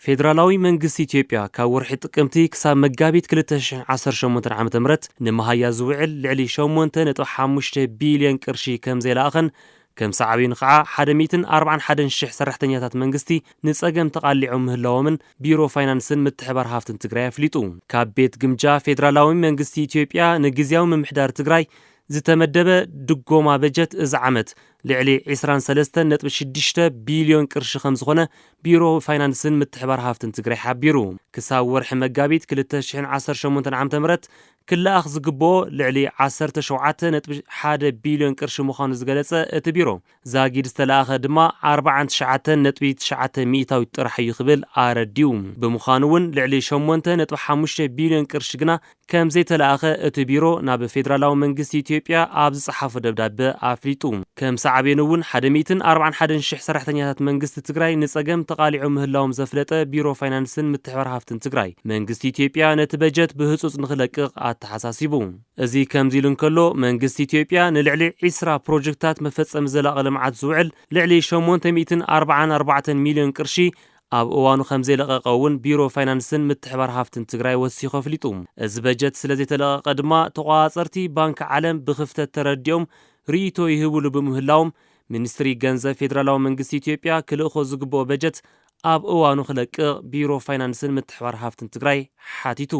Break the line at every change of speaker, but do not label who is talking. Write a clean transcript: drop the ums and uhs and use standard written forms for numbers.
ፌደራላዊ መንግስቲ ኢትዮጵያ ካብ ወርሒ ጥቅምቲ ክሳብ መጋቢት 2018 ዓ.ም ንመሃያ ዝውዕል ልዕሊ 8.5 ቢልዮን ቅርሺ ከም ዘይለኣኸን ከም ሳዕቤን ከዓ 141,000 ሰራሕተኛታት መንግስቲ ንጸገም ተቃሊዖም ምህላዎምን ቢሮ ፋይናንስን ምትሕባር ሃፍትን ትግራይ ኣፍሊጡ። ካብ ቤት ግምጃ ፌደራላዊ መንግስቲ ኢትዮጵያ ንግዝያዊ ምምሕዳር ትግራይ ዝተመደበ ድጎማ በጀት እዚ ዓመት ልዕሊ 23.6 ቢልዮን ቅርሺ ከም ዝኾነ ቢሮ ፋይናንስን ምትሕባር ሃፍትን ትግራይ ሓቢሩ። ክሳብ ወርሒ መጋቢት 2018 ዓ.ም ክለኣኽ ዝግብኦ ልዕሊ 17.1 ቢልዮን ቅርሺ ምዃኑ ዝገለጸ እቲ ቢሮ ዛጊድ ዝተለኣኸ ድማ 49.9 ሚእታዊ ጥራሕ እዩ ክብል ኣረዲዩ። ብምዃኑ እውን ልዕሊ 8.5 ቢልዮን ቅርሺ ግና ከም ዘይተለኣኸ እቲ ቢሮ ናብ ፌደራላዊ መንግስቲ ኢትዮጵያ ኣብ ዝጸሓፈ ደብዳቤ ኣፍሊጡ። ከም ሳዕቤን እውን 141,000 ሰራሕተኛታት መንግስቲ ትግራይ ንጸገም ተቃሊዑ ምህላዎም ዘፍለጠ ቢሮ ፋይናንስን ምትሕባር ሃፍትን ትግራይ መንግስቲ ኢትዮጵያ ነቲ በጀት ብህጹጽ ንኽለቅቕ ኣተሓሳሲቡ። እዚ ከምዚ ኢሉ እንከሎ መንግስቲ ኢትዮጵያ ንልዕሊ 20 ፕሮጀክትታት መፈጸሚ ዘላቒ ልምዓት ዝውዕል ልዕሊ 844 ሚልዮን ቅርሺ ኣብ እዋኑ ከም ዘይለቐቐ እውን ቢሮ ፋይናንስን ምትሕባር ሃፍትን ትግራይ ወሲኹ ኣፍሊጡ። እዚ በጀት ስለ ዘይተለቐቐ ድማ ተቆጻጸርቲ ባንኪ ዓለም ብኽፍተት ተረዲኦም ርእይቶ ይህብሉ በምህላዎም ሚኒስትሪ ገንዘብ ፌደራላዊ መንግስቲ ኢትዮጵያ ክልእኾ ዝግብኦ በጀት ኣብ እዋኑ ክለቅቕ ቢሮ ፋይናንስን ምትሕባር ሃፍትን ትግራይ ሓቲቱ።